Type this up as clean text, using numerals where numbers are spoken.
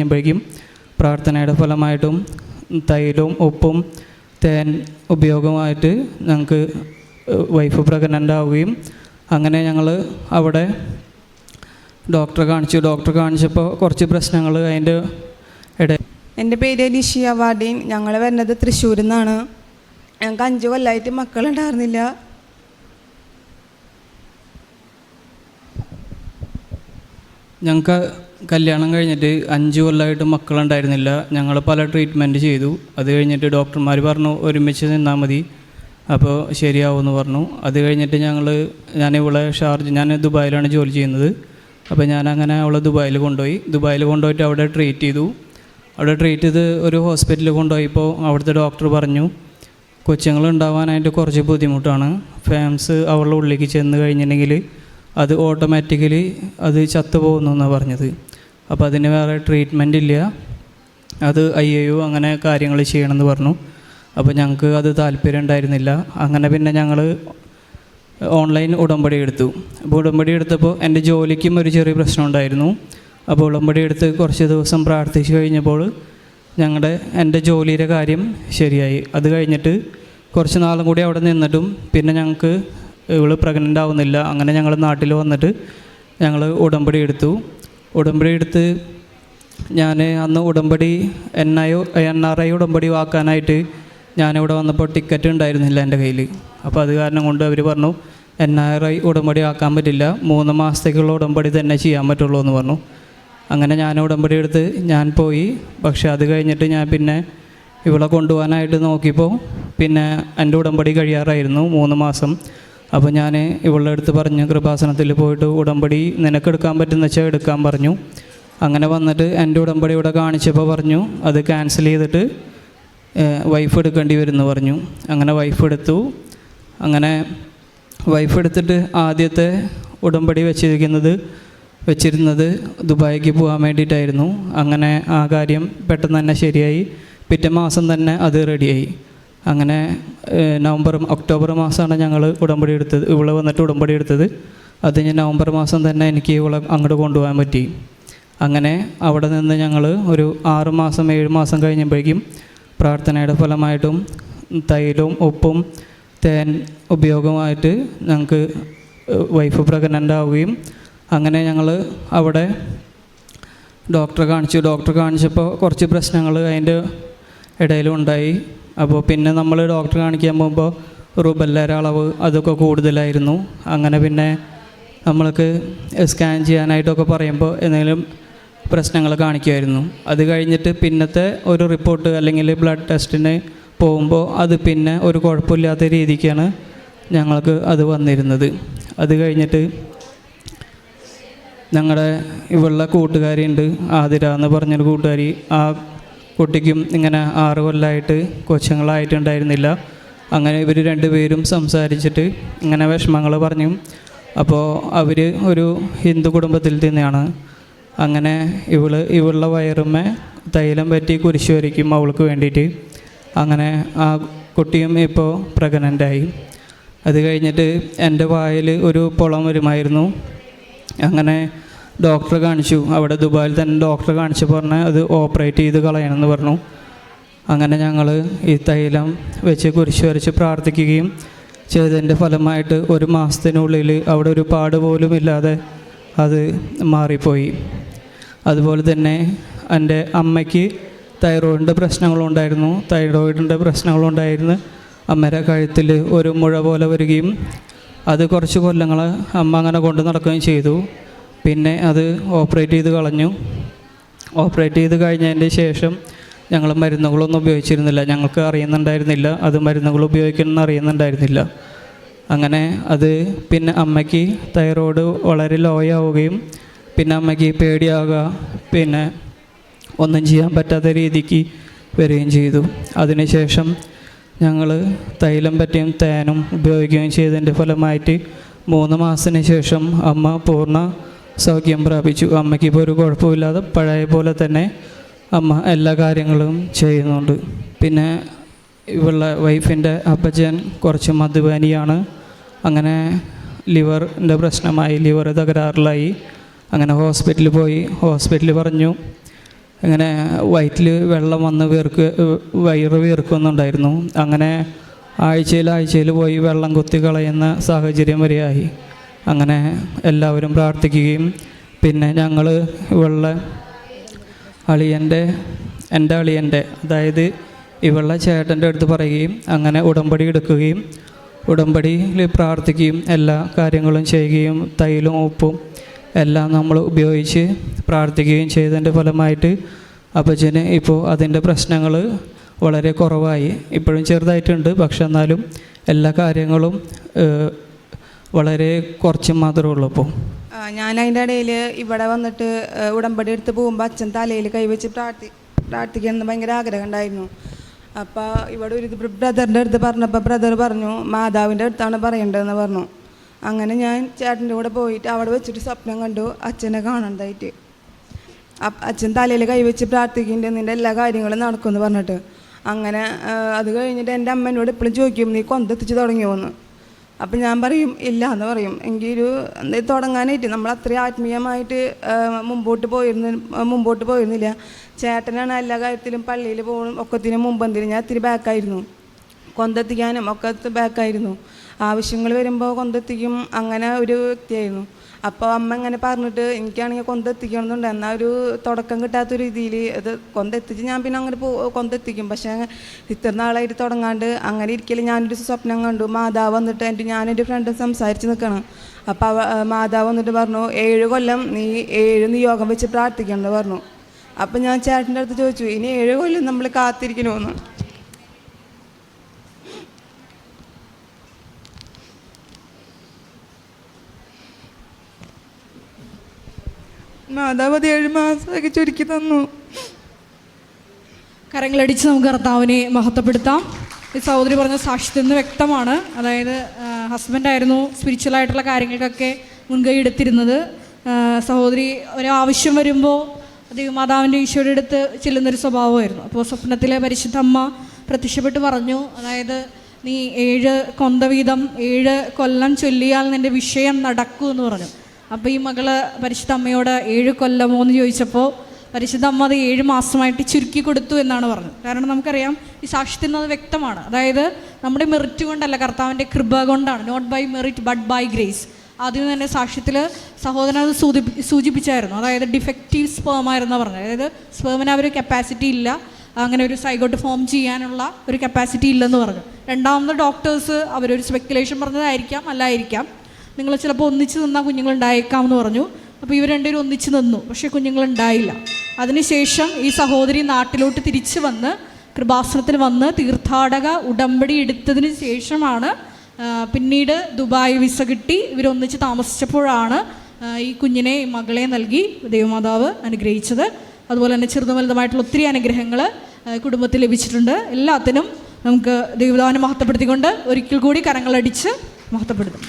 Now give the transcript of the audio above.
കഴിയുമ്പോഴേക്കും പ്രാർത്ഥനയുടെ ഫലമായിട്ടും തൈലവും ഉപ്പും തേൻ ഉപയോഗമായിട്ട് ഞങ്ങൾക്ക് വൈഫ് പ്രഗ്നൻ്റ് ആവുകയും അങ്ങനെ ഞങ്ങൾ അവിടെ ഡോക്ടറെ കാണിച്ചപ്പോൾ കുറച്ച് പ്രശ്നങ്ങൾ അതിൻ്റെ ഇടയിൽ. എൻ്റെ പേര് ലിഷിയ വാർഡീൻ. ഞങ്ങൾ വരുന്നത് തൃശ്ശൂരിൽ നിന്നാണ്. ഞങ്ങൾക്ക് 5 കൊല്ലമായിട്ട് മക്കളുണ്ടായിരുന്നില്ല. ഞങ്ങൾക്ക് കല്യാണം കഴിഞ്ഞിട്ട് 5 കൊല്ലമായിട്ട് മക്കളുണ്ടായിരുന്നില്ല. ഞങ്ങൾ പല ട്രീറ്റ്മെൻറ്റ് ചെയ്തു. അത് കഴിഞ്ഞിട്ട് ഡോക്ടർമാർ പറഞ്ഞു ഒരുമിച്ച് നിന്നാൽ മതി, അപ്പോൾ ശരിയാവുമെന്ന് പറഞ്ഞു. അത് കഴിഞ്ഞിട്ട് ഞാൻ ദുബായിലാണ് ജോലി ചെയ്യുന്നത്. അപ്പോൾ ഞാനങ്ങനെ അവളെ ദുബായിൽ കൊണ്ടുപോയിട്ട് അവിടെ ട്രീറ്റ് ചെയ്തു. അവിടെ ട്രീറ്റ് ചെയ്ത് ഒരു ഹോസ്പിറ്റലിൽ കൊണ്ടുപോയപ്പോൾ അവിടുത്തെ ഡോക്ടർ പറഞ്ഞു കൊച്ചുങ്ങൾ ഉണ്ടാവാനായിട്ട് കുറച്ച് ബുദ്ധിമുട്ടാണ്. ഫാംസ് അവളുടെ ഉള്ളിലേക്ക് ചെന്ന് കഴിഞ്ഞിട്ടുണ്ടെങ്കിൽ അത് ഓട്ടോമാറ്റിക്കലി അത് ചത്തുപോകുന്നു എന്നാണ് പറഞ്ഞത്. അപ്പോൾ അതിന് വേറെ ട്രീറ്റ്മെൻ്റ് ഇല്ല, അത് IAU അങ്ങനെ കാര്യങ്ങൾ ചെയ്യണമെന്ന് പറഞ്ഞു. അപ്പോൾ ഞങ്ങൾക്ക് അത് താല്പര്യം ഉണ്ടായിരുന്നില്ല. അങ്ങനെ പിന്നെ ഞങ്ങൾ ഓൺലൈൻ ഉടമ്പടി എടുത്തു. അപ്പോൾ ഉടമ്പടി എടുത്തപ്പോൾ എൻ്റെ ജോലിക്കും ഒരു ചെറിയ പ്രശ്നം ഉണ്ടായിരുന്നു. അപ്പോൾ ഉടമ്പടി എടുത്ത് കുറച്ച് ദിവസം പ്രാർത്ഥിച്ച് കഴിഞ്ഞപ്പോൾ എൻ്റെ ജോലിയുടെ കാര്യം ശരിയായി. അത് കഴിഞ്ഞിട്ട് കുറച്ച് നാളും കൂടി അവിടെ നിന്നിട്ടും പിന്നെ ഞങ്ങൾക്ക് ഇവൾ പ്രഗ്നൻ്റ് ആവുന്നില്ല. അങ്ങനെ ഞങ്ങൾ നാട്ടിൽ വന്നിട്ട് ഞങ്ങൾ ഉടമ്പടി എടുത്ത് ഞാൻ അന്ന് ഉടമ്പടി NRI ഉടമ്പടി വാക്കാനായിട്ട് ഞാനിവിടെ വന്നപ്പോൾ ടിക്കറ്റ് ഉണ്ടായിരുന്നില്ല എൻ്റെ കയ്യിൽ. അപ്പോൾ അത് കാരണം കൊണ്ട് അവർ പറഞ്ഞു NRI ഉടമ്പടി ആക്കാൻ പറ്റില്ല, 3 മാസത്തേക്കുള്ള ഉടമ്പടി തന്നെ ചെയ്യാൻ പറ്റുള്ളൂ എന്ന് പറഞ്ഞു. അങ്ങനെ ഞാൻ ഉടമ്പടി എടുത്ത് ഞാൻ പോയി. പക്ഷേ അത് കഴിഞ്ഞിട്ട് ഞാൻ പിന്നെ ഇവളെ കൊണ്ടുപോകാനായിട്ട് നോക്കിയപ്പോൾ പിന്നെ എൻ്റെ ഉടമ്പടി കഴിയാറായിരുന്നു 3 മാസം. അപ്പോൾ ഞാൻ ഇവളുടെ അടുത്ത് പറഞ്ഞു കൃപാസനത്തിൽ പോയിട്ട് ഉടമ്പടി നിനക്ക് എടുക്കാൻ പറ്റുന്ന വെച്ചാൽ എടുക്കാൻ പറഞ്ഞു. അങ്ങനെ വന്നിട്ട് എൻ്റെ ഉടമ്പടി ഇവിടെ കാണിച്ചപ്പോൾ പറഞ്ഞു അത് ക്യാൻസൽ ചെയ്തിട്ട് വൈഫ് എടുക്കേണ്ടി വരുമെന്ന് പറഞ്ഞു. അങ്ങനെ വൈഫ് എടുത്തു. അങ്ങനെ വൈഫ് എടുത്തിട്ട് ആദ്യത്തെ ഉടമ്പടി വെച്ചിരുന്നത് ദുബായിക്ക് പോകാൻ വേണ്ടിയിട്ടായിരുന്നു. അങ്ങനെ ആ കാര്യം പെട്ടെന്ന് തന്നെ ശരിയായി. പിറ്റേ മാസം തന്നെ അത് റെഡിയായി. അങ്ങനെ ഒക്ടോബർ മാസമാണ് ഞങ്ങൾ ഉടമ്പടി എടുത്തത്. ഇവളെ വന്നിട്ട് ഉടമ്പടി എടുത്തത്. അത് നവംബർ മാസം തന്നെ എനിക്ക് ഇവളെ അങ്ങോട്ട് കൊണ്ടുപോകാൻ പറ്റി. അങ്ങനെ അവിടെ നിന്ന് ഞങ്ങൾ ഒരു 6 മാസം 7 മാസം കഴിഞ്ഞപ്പോഴേക്കും പ്രാർത്ഥനയുടെ ഫലമായിട്ടും തൈലവും ഉപ്പും തേൻ ഉപയോഗമായിട്ട് ഞങ്ങൾക്ക് വൈഫ് പ്രഗ്നൻ്റ് ആവുകയും അങ്ങനെ ഞങ്ങൾ അവിടെ ഡോക്ടറെ കാണിച്ചപ്പോൾ കുറച്ച് പ്രശ്നങ്ങൾ അതിൻ്റെ ഇടയിലുണ്ടായി. അപ്പോൾ പിന്നെ നമ്മൾ ഡോക്ടറെ കാണിക്കാൻ പോകുമ്പോൾ റുബെല്ലയുടെ അളവ് അതൊക്കെ കൂടുതലായിരുന്നു. അങ്ങനെ പിന്നെ നമ്മൾക്ക് സ്കാൻ ചെയ്യാനായിട്ടൊക്കെ പറയുമ്പോൾ എന്തെങ്കിലും പ്രശ്നങ്ങൾ കാണിക്കുമായിരുന്നു. അത് കഴിഞ്ഞിട്ട് പിന്നത്തെ ഒരു റിപ്പോർട്ട് അല്ലെങ്കിൽ ബ്ലഡ് ടെസ്റ്റിന് പോകുമ്പോൾ അത് പിന്നെ ഒരു കുഴപ്പമില്ലാത്ത രീതിക്കാണ് ഞങ്ങൾക്ക് അത് വന്നിരുന്നത്. അത് കഴിഞ്ഞിട്ട് ഞങ്ങളുടെ ഇവളുടെ കൂട്ടുകാരിയുണ്ട്, ആതിര എന്ന് പറഞ്ഞൊരു കൂട്ടുകാരി. ആ കുട്ടിക്കും ഇങ്ങനെ 6 കൊല്ലമായിട്ട് കൊച്ചുങ്ങളായിട്ടുണ്ടായിരുന്നില്ല. അങ്ങനെ ഇവർ 2 പേരും സംസാരിച്ചിട്ട് ഇങ്ങനെ വിഷമങ്ങൾ പറഞ്ഞു. അപ്പോൾ അവർ ഒരു ഹിന്ദു കുടുംബത്തിൽ തന്നെയാണ്. അങ്ങനെ ഇവളുടെ വയറുമ്മേ തൈലം പറ്റി കുരിശ് വരയ്ക്കും അവൾക്ക് വേണ്ടിയിട്ട്. അങ്ങനെ ആ കുട്ടിയും ഇപ്പോൾ പ്രഗ്നൻ്റായി. അത് കഴിഞ്ഞിട്ട് എൻ്റെ വായിൽ ഒരു പൊളം വരുമായിരുന്നു. അങ്ങനെ ഡോക്ടറെ കാണിച്ചു. അവിടെ ദുബായിൽ തന്നെ ഡോക്ടറെ കാണിച്ച് പറഞ്ഞാൽ അത് ഓപ്പറേറ്റ് ചെയ്ത് കളയണമെന്ന് പറഞ്ഞു. അങ്ങനെ ഞങ്ങൾ ഈ തൈലം വെച്ച് കുരിശ് വരച്ച് പ്രാർത്ഥിക്കുകയും ചെയ്തതിൻ്റെ ഫലമായിട്ട് 1 മാസത്തിനുള്ളിൽ അവിടെ ഒരു പാട് പോലും ഇല്ലാതെ അത് മാറിപ്പോയി. അതുപോലെ തന്നെ എൻ്റെ അമ്മയ്ക്ക് തൈറോയിഡിൻ്റെ പ്രശ്നങ്ങളുണ്ടായിരുന്നു. അമ്മയുടെ കഴുത്തിൽ ഒരു മുഴ പോലെ വരികയും അത് കുറച്ച് കൊല്ലങ്ങൾ അമ്മ അങ്ങനെ കൊണ്ട് നടക്കുകയും ചെയ്തു. പിന്നെ അത് ഓപ്പറേറ്റ് ചെയ്ത് കളഞ്ഞു. ഓപ്പറേറ്റ് ചെയ്ത് കഴിഞ്ഞതിൻ്റെ ശേഷം ഞങ്ങൾ മരുന്നുകളൊന്നും ഉപയോഗിച്ചിരുന്നില്ല. ഞങ്ങൾക്ക് അറിയുന്നുണ്ടായിരുന്നില്ല അത് മരുന്നുകൾ ഉപയോഗിക്കണമെന്ന് അറിയുന്നുണ്ടായിരുന്നില്ല. അങ്ങനെ അത് പിന്നെ അമ്മയ്ക്ക് തൈറോയ്ഡ് വളരെ ലോ ആവുകയും പിന്നെ അമ്മയ്ക്ക് പേടിയാവുക, പിന്നെ ഒന്നും ചെയ്യാൻ പറ്റാത്ത രീതിക്ക് വരികയും ചെയ്തു. അതിനുശേഷം ഞങ്ങൾ തൈലം പറ്റിയും തേനും ഉപയോഗിക്കുകയും ചെയ്തതിൻ്റെ ഫലമായിട്ട് 3 മാസത്തിന് ശേഷം അമ്മ പൂർണ്ണ സൗഖ്യം പ്രാപിച്ചു. അമ്മയ്ക്ക് ഇപ്പോൾ ഒരു കുഴപ്പമില്ലാതെ പഴയ പോലെ തന്നെ അമ്മ എല്ലാ കാര്യങ്ങളും ചെയ്യുന്നുണ്ട്. പിന്നെ ഇവളുടെ വൈഫിൻ്റെ അപ്പച്ചൻ കുറച്ച് മദ്യപാനിയാണ്. അങ്ങനെ ലിവറിൻ്റെ പ്രശ്നമായി, ലിവർ തകരാറിലായി. അങ്ങനെ ഹോസ്പിറ്റലിൽ പോയി. ഹോസ്പിറ്റലിൽ പറഞ്ഞു ഇങ്ങനെ വയറ്റിൽ വെള്ളം വന്ന് വയറ് വീർക്കുന്നുണ്ടായിരുന്നു. അങ്ങനെ ആഴ്ചയിൽ പോയി വെള്ളം കുത്തി കളയുന്ന സാഹചര്യം വരെയായി. അങ്ങനെ എല്ലാവരും പ്രാർത്ഥിക്കുകയും പിന്നെ ഞങ്ങൾ ഇവളുടെ എൻ്റെ അളിയൻ്റെ അതായത് ഇവളുടെ ചേട്ടൻ്റെ അടുത്ത് പറയുകയും അങ്ങനെ ഉടമ്പടി എടുക്കുകയും ഉടമ്പടിയിൽ പ്രാർത്ഥിക്കുകയും എല്ലാ കാര്യങ്ങളും ചെയ്യുകയും തൈലും ഉപ്പും എല്ലാം നമ്മൾ ഉപയോഗിച്ച് പ്രാർത്ഥിക്കുകയും ചെയ്തതിൻ്റെ ഫലമായിട്ട് അപ്പച്ചന് ഇപ്പോൾ അതിൻ്റെ പ്രശ്നങ്ങൾ വളരെ കുറവായി. ഇപ്പോഴും ചെറുതായിട്ടുണ്ട്, പക്ഷെ എന്നാലും എല്ലാ കാര്യങ്ങളും വളരെ കുറച്ച് മാത്രമേ ഉള്ളൂ. ഇപ്പോൾ ഞാൻ അതിൻ്റെ ഇടയിൽ ഇവിടെ വന്നിട്ട് ഉടമ്പടി എടുത്ത് പോകുമ്പോൾ അച്ഛൻ തലയിൽ കൈവച്ച് പ്രാർത്ഥിക്കണം ഭയങ്കര ആഗ്രഹം ഉണ്ടായിരുന്നു. അപ്പോൾ ഇവിടെ ഒരു ബ്രദറിൻ്റെ അടുത്ത് പറഞ്ഞപ്പോൾ ബ്രദർ പറഞ്ഞു മാതാവിൻ്റെ അടുത്താണ് പറയേണ്ടതെന്ന് പറഞ്ഞു. അങ്ങനെ ഞാൻ ചേട്ടൻ്റെ കൂടെ പോയിട്ട് അവിടെ വെച്ചിട്ട് സ്വപ്നം കണ്ടു അച്ഛനെ കാണണ്ടായിട്ട്. അച്ഛൻ തലയിൽ കൈവച്ച് പ്രാർത്ഥിക്കുന്നുണ്ട്, നിൻ്റെ എല്ലാ കാര്യങ്ങളും നടക്കുമെന്ന് പറഞ്ഞിട്ട്. അങ്ങനെ അത് കഴിഞ്ഞിട്ട് എൻ്റെ അമ്മേനോട് എപ്പോഴും ചോദിക്കും നീ കൊന്തെത്തിച്ച് തുടങ്ങിയോന്ന്. അപ്പം ഞാൻ പറയും ഇല്ല എന്ന് പറയും. എങ്കിലൊരു എന്തെങ്കിലും തുടങ്ങാനായിട്ട് നമ്മൾ അത്രയും ആത്മീയമായിട്ട് മുമ്പോട്ട് പോയിരുന്നില്ല. ചേട്ടനാണ് എല്ലാ കാര്യത്തിലും പള്ളിയിൽ പോകും ഒക്കത്തിനും മുമ്പെന്തിനും ഞാൻ ഇത്തിരി ബാക്കായിരുന്നു. കൊന്തെത്തിക്കാനും ഒക്കെ ബാക്കായിരുന്നു. ആവശ്യങ്ങൾ വരുമ്പോൾ കൊന്തെത്തിക്കും, അങ്ങനെ ഒരു വ്യക്തിയായിരുന്നു. അപ്പോൾ അമ്മ ഇങ്ങനെ പറഞ്ഞിട്ട് എനിക്കാണെങ്കിൽ കൊന്തെത്തിക്കണമെന്നുണ്ട്. എന്നാൽ ഒരു തുടക്കം കിട്ടാത്തൊരു രീതിയിൽ അത് കൊന്തെത്തിച്ച് ഞാൻ പിന്നെ അങ്ങനെ കൊന്തെത്തിക്കും. പക്ഷേ ഇത്ര നാളായിട്ട് തുടങ്ങാണ്ട് അങ്ങനെ ഇരിക്കൽ ഞാനൊരു സ്വപ്നം കണ്ടു. മാതാവ് വന്നിട്ട് ഞാനൊരു ഫ്രണ്ട് സംസാരിച്ച് നിൽക്കണം. അപ്പോൾ മാതാവ് വന്നിട്ട് പറഞ്ഞു 7 കൊല്ലം നീ 7 നിയോഗം വെച്ച് പ്രാർത്ഥിക്കണമെന്ന് പറഞ്ഞു. അപ്പം ഞാൻ ചേട്ടൻ്റെ അടുത്ത് ചോദിച്ചു ഇനി 7 കൊല്ലം നമ്മൾ കാത്തിരിക്കണമെന്ന്. മാതാവ് 7 മാസമൊക്കെ ചുരുക്കി തന്നു. കരങ്ങളടിച്ച് നമുക്ക് കർത്താവിനെ മഹത്വപ്പെടുത്താം. ഈ സഹോദരി പറഞ്ഞ സാക്ഷ്യത്തിൽ നിന്ന് വ്യക്തമാണ്. അതായത് ഹസ്ബൻഡായിരുന്നു സ്പിരിച്വലായിട്ടുള്ള കാര്യങ്ങൾക്കൊക്കെ മുൻകൈ എടുത്തിരുന്നത്. സഹോദരി ഒരാവശ്യം വരുമ്പോൾ ദൈവമാതാവിൻ്റെ ഈശോയുടെ അടുത്ത് ചെല്ലുന്നൊരു സ്വഭാവമായിരുന്നു. അപ്പോൾ സ്വപ്നത്തിലെ പരിശുദ്ധ അമ്മ പ്രത്യക്ഷപ്പെട്ട് പറഞ്ഞു, അതായത് നീ 7 കൊന്ത വീതം 7 കൊല്ലം ചൊല്ലിയാൽ നിൻ്റെ വിഷയം നടക്കൂ എന്ന് പറഞ്ഞു. അപ്പോൾ ഈ മകള് പരിശുദ്ധ അമ്മയോട് 7 കൊല്ലമോ എന്ന് ചോദിച്ചപ്പോൾ പരിശുദ്ധ അമ്മ അത് 7 മാസമായിട്ട് ചുരുക്കി കൊടുത്തു എന്നാണ് പറഞ്ഞത്. കാരണം നമുക്കറിയാം ഈ സാക്ഷ്യത്തിൽ നിന്ന് അത് വ്യക്തമാണ്. അതായത് നമ്മുടെ മെറിറ്റ് കൊണ്ടല്ല, കർത്താവിൻ്റെ കൃപ കൊണ്ടാണ്. Not by merit but by grace. ആദ്യം തന്നെ സാക്ഷ്യത്തിൽ സഹോദരൻ അത് സൂചിപ്പിച്ചായിരുന്നു. അതായത് ഡിഫക്റ്റീവ് സ്പേമായിരുന്നു പറഞ്ഞത്. അതായത് സ്പേമിന് ഒരു കപ്പാസിറ്റി ഇല്ല, അങ്ങനെ ഒരു സൈഗോട്ട് ഫോം ചെയ്യാനുള്ള ഒരു കപ്പാസിറ്റി ഇല്ലെന്ന് പറഞ്ഞു. രണ്ടാമത് ഡോക്ടേഴ്സ് അവരൊരു സ്പെക്കുലേഷൻ പറഞ്ഞതായിരിക്കാം, അല്ലായിരിക്കാം, നിങ്ങൾ ചിലപ്പോൾ ഒന്നിച്ച് നിന്നാൽ കുഞ്ഞുങ്ങളുണ്ടായേക്കാം എന്ന് പറഞ്ഞു. അപ്പോൾ ഇവർ രണ്ടുപേരും ഒന്നിച്ച് നിന്നു, പക്ഷേ കുഞ്ഞുങ്ങളുണ്ടായില്ല. അതിനുശേഷം ഈ സഹോദരി നാട്ടിലോട്ട് തിരിച്ച് വന്ന് കൃപാസനത്തിൽ വന്ന് തീർത്ഥാടക ഉടമ്പടി എടുത്തതിന് ശേഷമാണ് പിന്നീട് ദുബായ് വിസ കിട്ടി ഇവരൊന്നിച്ച് താമസിച്ചപ്പോഴാണ് ഈ കുഞ്ഞിനെ ഈ മകളെ നൽകി ദൈവമാതാവ് അനുഗ്രഹിച്ചത്. അതുപോലെ തന്നെ ചെറുതും വലുതുമായിട്ടുള്ള ഒത്തിരി അനുഗ്രഹങ്ങൾ കുടുംബത്തിൽ ലഭിച്ചിട്ടുണ്ട്. എല്ലാത്തിനും നമുക്ക് ദൈവദാനം മഹത്വപ്പെടുത്തിക്കൊണ്ട് ഒരിക്കൽ കൂടി കരങ്ങളടിച്ച് മഹത്വപ്പെടുത്തും.